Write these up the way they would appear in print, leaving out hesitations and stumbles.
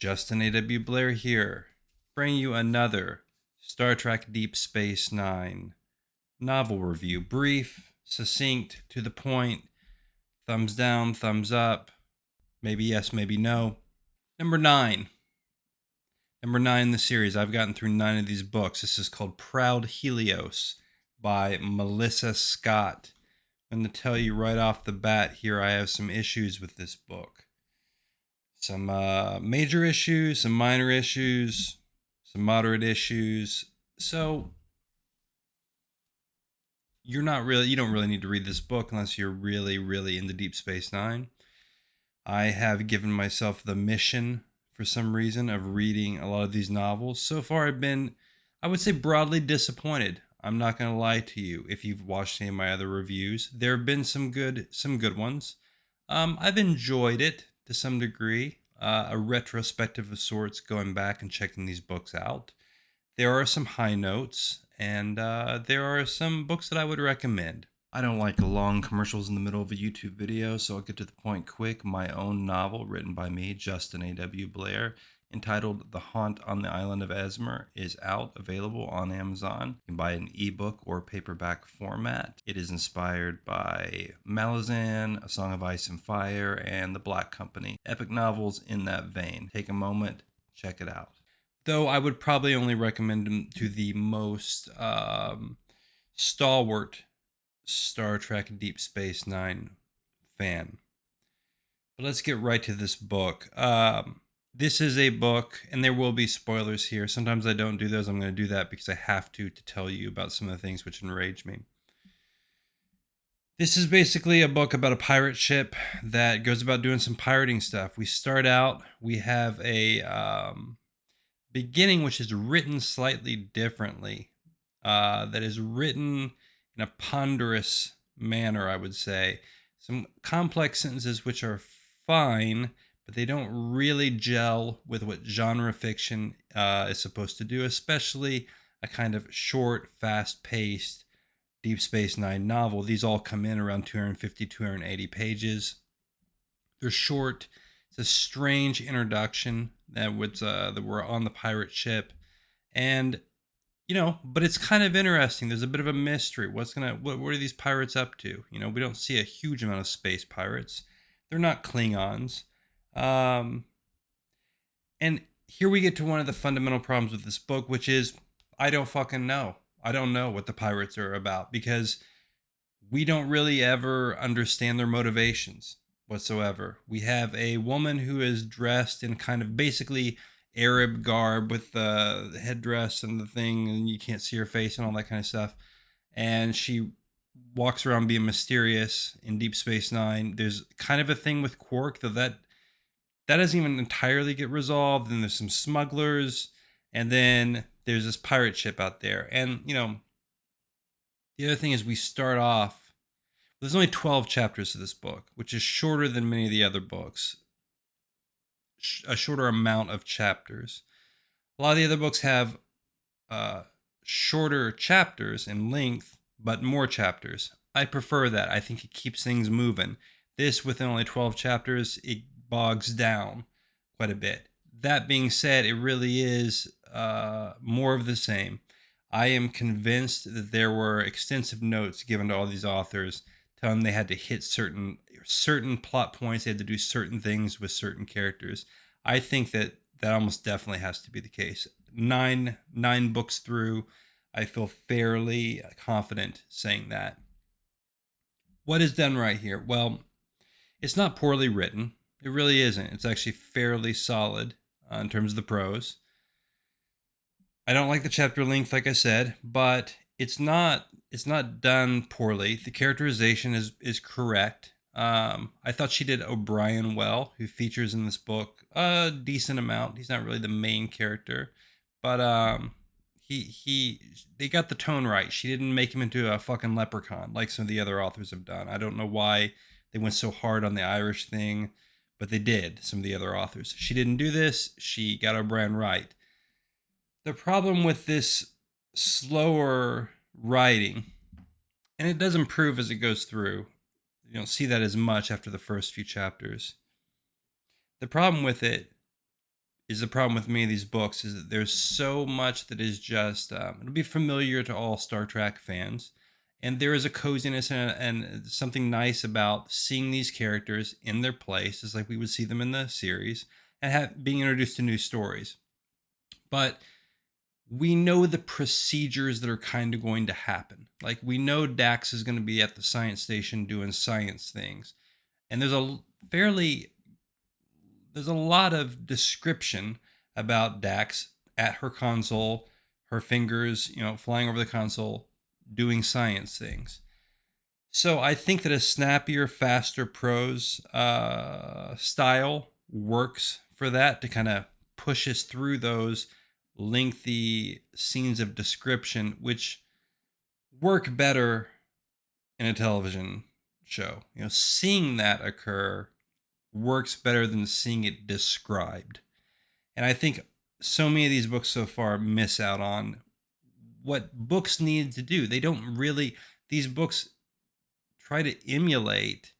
Justin A.W. Blair here, bringing you another Star Trek Deep Space Nine novel review. Brief, succinct, to the point, thumbs down, thumbs up, maybe yes, maybe no. Number 9. Number 9 in the series. I've gotten through 9 of these books. This is called Proud Helios by Melissa Scott. I'm going to tell you right off the bat here, I have some issues with this book. Some major issues, some minor issues, some moderate issues. So you don't really need to read this book unless you're really into Deep Space Nine. I have given myself the mission for some reason of reading a lot of these novels. So far I've been, I would say, broadly disappointed. I'm not going to lie to you. If you've watched any of my other reviews, there have been some good ones. I've enjoyed it to some degree. A retrospective of sorts, going back and checking these books out. There are some high notes, and there are some books that I would recommend. I don't like long commercials in the middle of a YouTube video, so I'll get to the point quick. My own novel, written by me, Justin A.W. Blair, entitled The Haunt on the Island of Esmer, is out, available on Amazon. You can buy it in ebook or paperback format. It is inspired by Malazan, A Song of Ice and Fire, and The Black Company. Epic novels in that vein. Take a moment, check it out. Though I would probably only recommend them to the most stalwart Star Trek Deep Space Nine fan. But let's get right to this book. This is a book, and there will be spoilers here. Sometimes I don't do those. I'm going to do that because I have to tell you about some of the things which enrage me. This is basically a book about a pirate ship that goes about doing some pirating stuff. We start out, we have a beginning which is written slightly differently. That is written in a ponderous manner, I would say. Some complex sentences which are fine, but they don't really gel with what genre fiction is supposed to do, especially a kind of short, fast-paced Deep Space Nine novel. These all come in around 250, 280 pages. They're short. It's a strange introduction that we're on the pirate ship, and but it's kind of interesting. There's a bit of a mystery. What are these pirates up to? We don't see a huge amount of space pirates. They're not Klingons. And here we get to one of the fundamental problems with this book, which is I don't fucking know. I don't know what the pirates are about because we don't really ever understand their motivations whatsoever. We have a woman who is dressed in kind of basically Arab garb with the headdress and the thing, and you can't see her face and all that kind of stuff. And she walks around being mysterious in Deep Space Nine. There's kind of a thing with Quark, though that doesn't even entirely get resolved. And there's some smugglers, and then there's this pirate ship out there. And the other thing is we start off. There's only 12 chapters to this book, which is shorter than many of the other books. A shorter amount of chapters. A lot of the other books have shorter chapters in length, but more chapters. I prefer that. I think it keeps things moving. This, within only 12 chapters, it bogs down quite a bit. That being said, it really is more of the same. I am convinced that there were extensive notes given to all these authors telling them they had to hit certain plot points. They had to do certain things with certain characters. I think that almost definitely has to be the case. Nine books through, I feel fairly confident saying that. What is done right here? Well, it's not poorly written. It really isn't. It's actually fairly solid in terms of the prose. I don't like the chapter length, like I said, but it's not done poorly. The characterization is correct. I thought she did O'Brien well, who features in this book a decent amount. He's not really the main character, but they got the tone right. She didn't make him into a fucking leprechaun like some of the other authors have done. I don't know why they went so hard on the Irish thing, but they did, some of the other authors. She didn't do this. She got O'Brien right. The problem with this slower writing, and it does improve as it goes through. You don't see that as much after the first few chapters. The problem with it is the problem with many of these books is that there's so much that is just it'll be familiar to all Star Trek fans, and there is a coziness and something nice about seeing these characters in their place, is like we would see them in the series, and being introduced to new stories. But we know the procedures that are kind of going to happen. Like we know Dax is going to be at the science station doing science things, and fairly there's a lot of description about Dax at her console, her fingers, flying over the console, doing science things. So I think that a snappier, faster prose style works for that, to kind of push us through those lengthy scenes of description, which work better in a television show. Seeing that occur works better than seeing it described. And I think so many of these books so far miss out on what books need to do. They don't really, these books try to emulate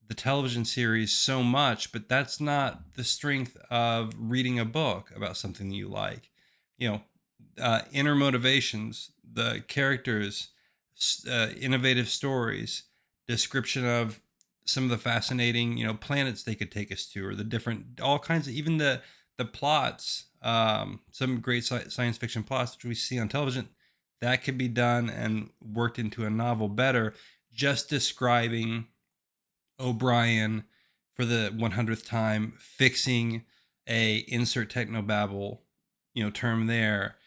the television series so much, but that's not the strength of reading a book about something that you like. Inner motivations, the characters, innovative stories, description of some of the fascinating, planets they could take us to, or the different, all kinds of, even the plots, some great science fiction plots which we see on television, that could be done and worked into a novel better. Just describing O'Brien for the 100th time fixing a insert technobabble, term there,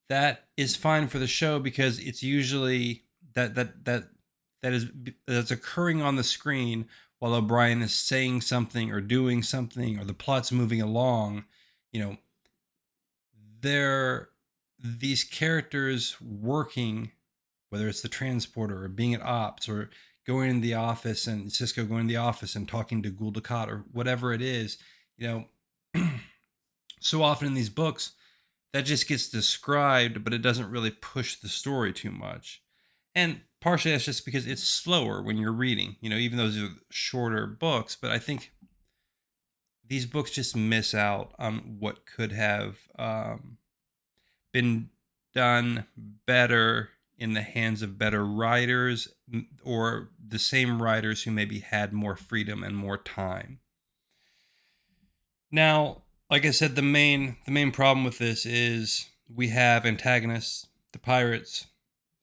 that is fine for the show, because it's usually that's occurring on the screen while O'Brien is saying something or doing something, or the plot's moving along. They're these characters working, whether it's the transporter or being at ops or going in the office, and Cisco going in the office and talking to Gul Dukat or whatever it is, so often in these books that just gets described, but it doesn't really push the story too much. And partially that's just because it's slower when you're reading, even though those are shorter books. But I think these books just miss out on what could have been done better in the hands of better writers, or the same writers who maybe had more freedom and more time. Now, like I said, the main problem with this is we have antagonists, the pirates,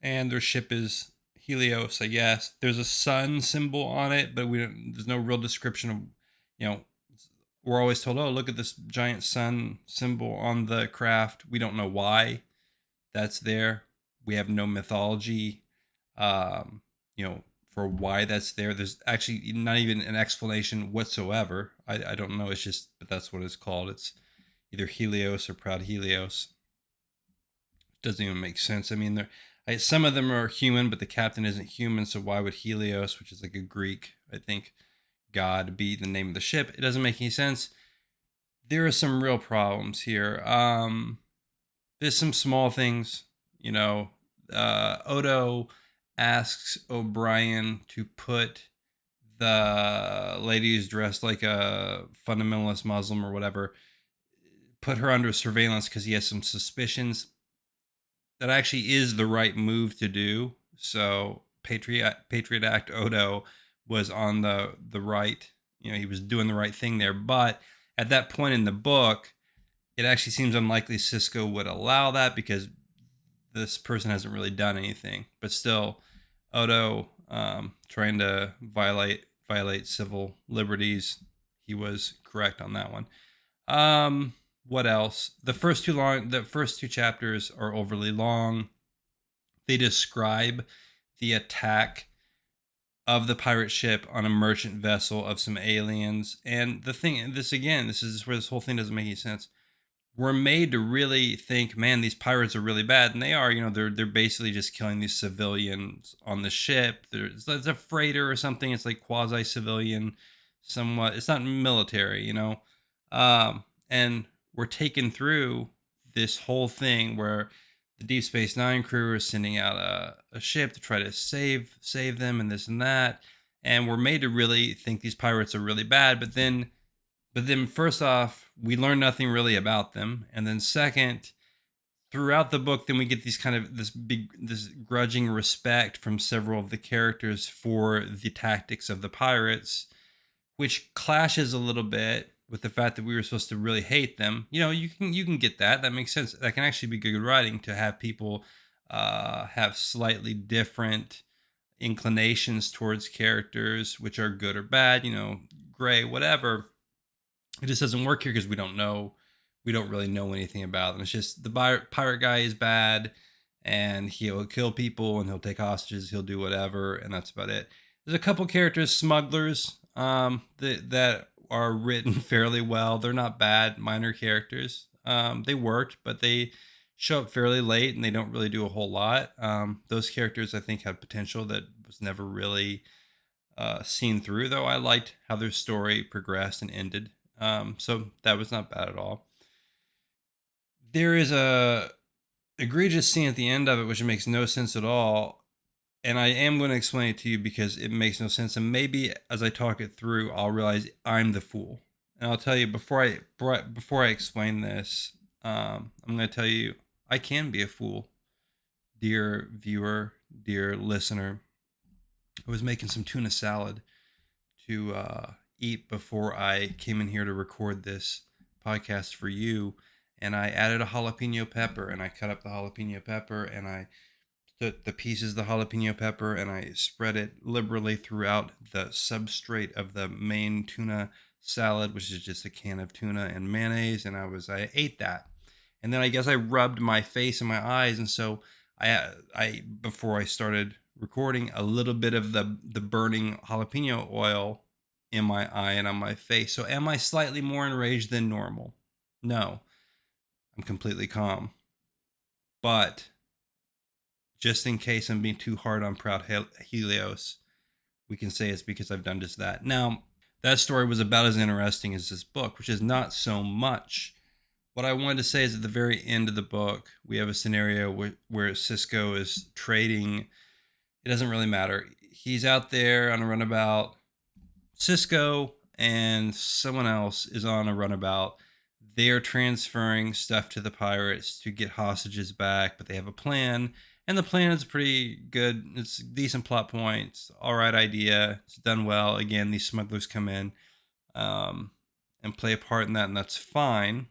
and their ship is Helios, I guess. There's a sun symbol on it, but there's no real description of, we're always told, oh, look at this giant sun symbol on the craft. We don't know why that's there. We have no mythology, for why that's there. There's actually not even an explanation whatsoever. I don't know. It's just, but that's what it's called. It's either Helios or Proud Helios. It doesn't even make sense. I mean, some of them are human, but the captain isn't human. So why would Helios, which is like a Greek, I think, god, be the name of the ship? It doesn't make any sense. There are some real problems here. There's some small things, Odo asks O'Brien to put the lady who's dressed like a fundamentalist Muslim or whatever, put her under surveillance because he has some suspicions. That actually is the right move to do. So Patriot Act Odo was on the right, he was doing the right thing there. But at that point in the book, it actually seems unlikely Cisco would allow that, because this person hasn't really done anything. But still, Odo, trying to violate civil liberties, he was correct on that one. What else? The first two chapters are overly long. They describe the attack of the pirate ship on a merchant vessel of some aliens. And this is where this whole thing doesn't make any sense. We're made to really think, man, these pirates are really bad, and they are. They're basically just killing these civilians on the ship. It's a freighter or something. It's like quasi-civilian, somewhat. It's not military, and we're taken through this whole thing where the Deep Space Nine crew is sending out a ship to try to save them, and this and that, and we're made to really think these pirates are really bad. But then But then, first off, we learn nothing really about them, and then second, throughout the book, then we get these kind of this grudging respect from several of the characters for the tactics of the pirates, which clashes a little bit with the fact that we were supposed to really hate them. You can get that. That makes sense. That can actually be good writing to have people have slightly different inclinations towards characters, which are good or bad. Gray, whatever. It just doesn't work here because we don't know. We don't really know anything about them. It's just the pirate guy is bad, and he'll kill people and he'll take hostages. He'll do whatever, and that's about it. There's a couple characters, smugglers, that are written fairly well. They're not bad, minor characters. They worked, but they show up fairly late and they don't really do a whole lot. Those characters, I think, had potential that was never really seen through, though I liked how their story progressed and ended. So that was not bad at all. There is a egregious scene at the end of it which makes no sense at all, and I am going to explain it to you because it makes no sense, and maybe as I talk it through I'll realize I'm the fool. And I'll tell you before I explain this, I'm going to tell you I can be a fool, dear viewer, dear listener. I was making some tuna salad to eat before I came in here to record this podcast for you. And I added a jalapeno pepper, and I cut up the jalapeno pepper, and I took the pieces of the jalapeno pepper and I spread it liberally throughout the substrate of the main tuna salad, which is just a can of tuna and mayonnaise. And I ate that. And then I guess I rubbed my face and my eyes. And so I before I started recording, a little bit of the burning jalapeno oil in my eye and on my face. So am I slightly more enraged than normal? No, I'm completely calm. But just in case I'm being too hard on proud Helios, we can say it's because I've done just that. Now, that story was about as interesting as this book, which is not so much. What I wanted to say is at the very end of the book, we have a scenario where Cisco is trading. It doesn't really matter. He's out there on a runabout. Cisco and someone else is on a runabout. They are transferring stuff to the pirates to get hostages back, but they have a plan. And the plan is pretty good. It's a decent plot point. It's all right idea. It's done well. Again, these smugglers come in and play a part in that, and that's fine.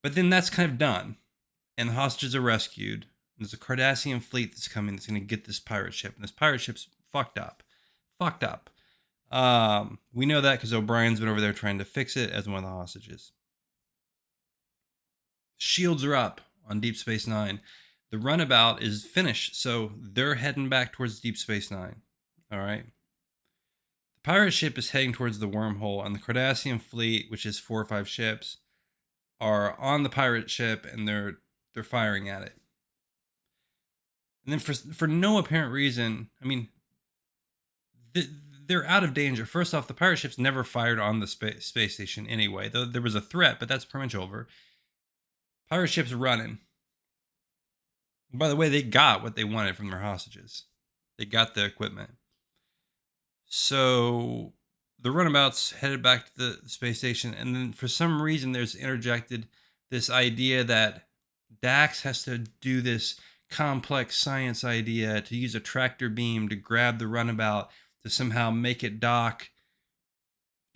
But then that's kind of done. And the hostages are rescued. There's a Cardassian fleet that's coming that's going to get this pirate ship. And this pirate ship's fucked up. Fucked up. We know that because O'Brien's been over there trying to fix it as one of the hostages. Shields are up on Deep Space Nine. The runabout is finished, so they're heading back towards Deep Space Nine. All right. The pirate ship is heading towards the wormhole, and the Cardassian fleet, which is 4 or 5 ships, are on the pirate ship, and they're firing at it. And then for no apparent reason, I mean, they're out of danger. First off, the pirate ship's never fired on the space station anyway, though there was a threat, but that's pretty much over. Pirate ship's running. By the way, they got what they wanted from their hostages. They got the equipment. So the runabout's headed back to the space station, and then for some reason there's interjected this idea that Dax has to do this complex science idea to use a tractor beam to grab the runabout to somehow make it dock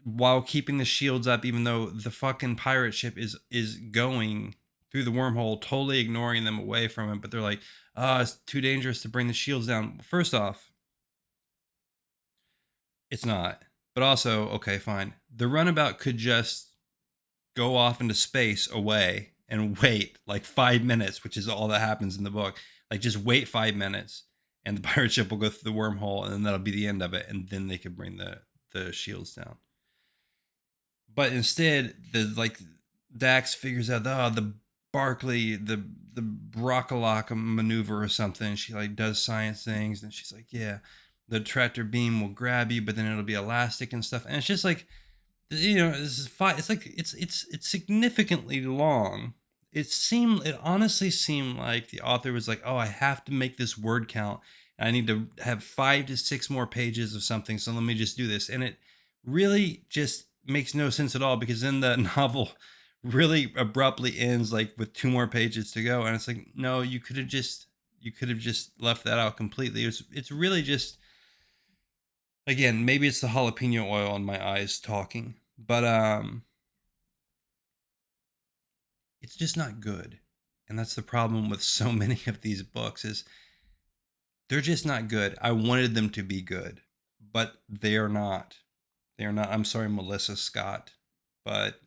while keeping the shields up, even though the fucking pirate ship is going through the wormhole, totally ignoring them away from it. But they're like, it's too dangerous to bring the shields down. First off, it's not. But also, okay, fine. The runabout could just go off into space away and wait like 5 minutes, which is all that happens in the book. Like, just wait 5 minutes and the pirate ship will go through the wormhole, and then that'll be the end of it. And then they could bring the shields down. But instead, Dax figures out, the Barclay, the Broccolocka maneuver or something. She like does science things, and she's like, yeah, the tractor beam will grab you, but then it'll be elastic and stuff. And it's just like, this is fine. It's like it's significantly long. It honestly seemed like the author was like, oh, I have to make this word count. And I need to have 5 to 6 more pages of something. So let me just do this. And it really just makes no sense at all, because then the novel really abruptly ends like with 2 more pages to go, and it's like, no, you could have just left that out completely. It's really just, again, maybe it's the jalapeno oil in my eyes talking, but it's just not good. And that's the problem with so many of these books, is they're just not good. I wanted them to be good, but they are not. They are not. I'm sorry, Melissa Scott, but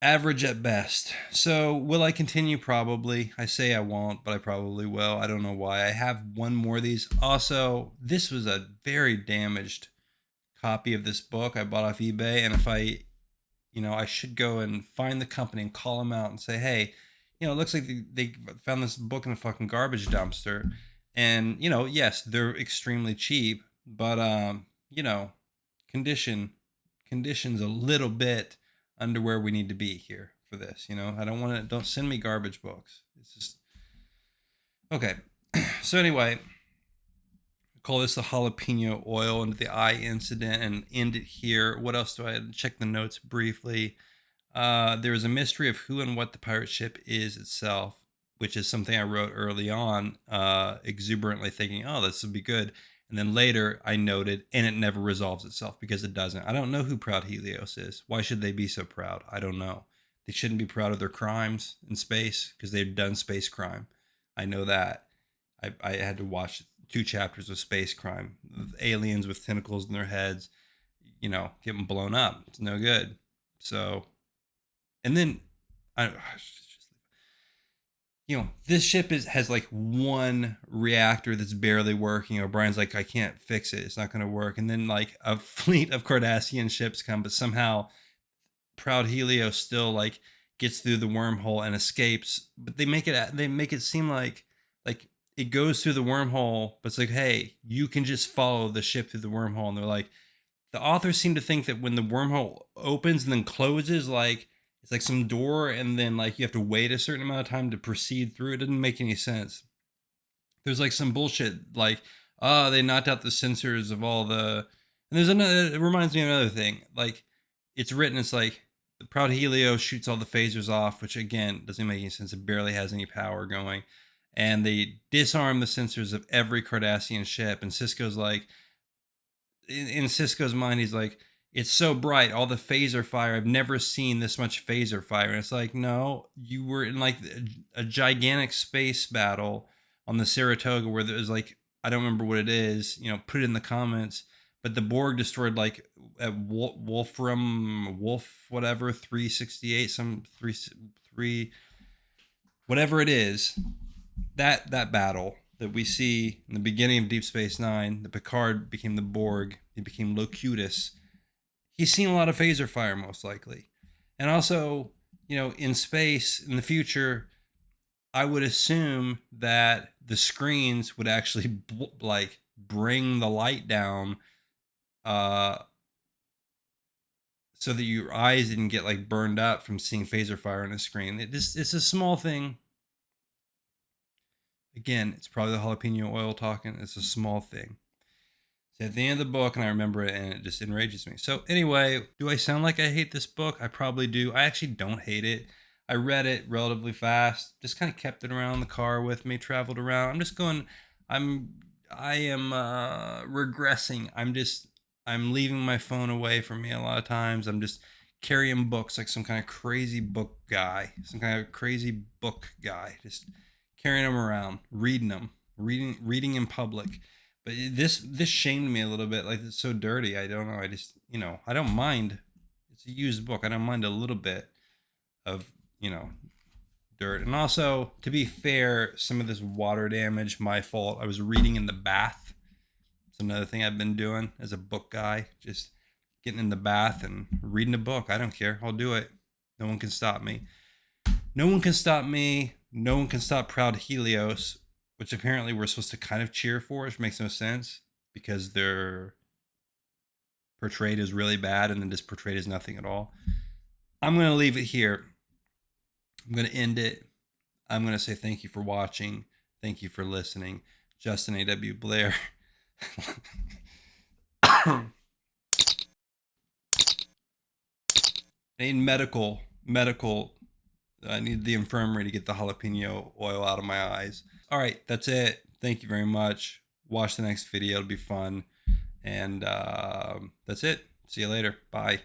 average at best. So will I continue? Probably. I say I won't, but I probably will. I don't know why. I have one more of these. Also, this was a very damaged copy of this book I bought off eBay, and if I should go and find the company and call them out and say, hey, it looks like they found this book in a fucking garbage dumpster. And, yes, they're extremely cheap, but, condition, conditions a little bit under where we need to be here for this. I don't send me garbage books. It's just, okay. So anyway, call this the jalapeno oil and the eye incident and end it here. What else do I check the notes briefly? There is a mystery of who and what the pirate ship is itself, which is something I wrote early on, exuberantly thinking, oh, this would be good. And then later I noted, and it never resolves itself, because it doesn't. I don't know who proud Helios is. Why should they be so proud? I don't know. They shouldn't be proud of their crimes in space, because they've done space crime. I know that. I had to watch 2 chapters of space crime. Aliens with tentacles in their heads, getting blown up. It's no good. So, and then this ship has like one reactor that's barely working. O'Brien's like, I can't fix it. It's not going to work. And then like a fleet of Cardassian ships come, but somehow proud Helios still like gets through the wormhole and escapes. But they make it seem like it goes through the wormhole, but it's like, hey, you can just follow the ship through the wormhole. And they're like, the authors seem to think that when the wormhole opens and then closes, like it's like some door, and then like you have to wait a certain amount of time to proceed through. It doesn't make any sense. There's like some bullshit like, they knocked out the sensors of all the, and there's another, it reminds me of another thing. Like it's written, it's like the proud Helios shoots all the phasers off, which again doesn't make any sense. It barely has any power going. And they disarm the sensors of every Cardassian ship. And Cisco's like, in Cisco's mind, he's like, it's so bright, all the phaser fire. I've never seen this much phaser fire. And it's like, no, you were in like a gigantic space battle on the Saratoga, where there's like, I don't remember what it is, put it in the comments. But the Borg destroyed like at Wolf, whatever, 368, some three, whatever it is. That battle that we see in the beginning of Deep Space Nine, the Picard became the Borg, he became Locutus. He's seen a lot of phaser fire, most likely. And also, in space, in the future, I would assume that the screens would actually bring the light down, so that your eyes didn't get like burned up from seeing phaser fire on a screen. It's a small thing. Again, it's probably the jalapeno oil talking. It's a small thing. It's at the end of the book, and I remember it, and it just enrages me. So anyway, do I sound like I hate this book? I probably do. I actually don't hate it. I read it relatively fast. Just kind of kept it around the car with me, traveled around. I am regressing. I'm leaving my phone away from me a lot of times. I'm just carrying books like some kind of crazy book guy, just carrying them around, reading in public. But this shamed me a little bit. Like, it's so dirty. I don't know. I just, I don't mind. It's a used book. I don't mind a little bit of, dirt. And also, to be fair, some of this water damage, my fault. I was reading in the bath. It's another thing I've been doing as a book guy. Just getting in the bath and reading a book. I don't care. I'll do it. No one can stop me. No one can stop me. No one can stop proud Helios, which apparently we're supposed to kind of cheer for, which makes no sense, because they're portrayed as really bad and then just portrayed as nothing at all. I'm going to leave it here. I'm going to end it. I'm going to say thank you for watching. Thank you for listening. Justin A.W. Blair. I need medical. I need the infirmary to get the jalapeno oil out of my eyes. All right, that's it. Thank you very much. Watch the next video. It'll be fun. And that's it. See you later. Bye.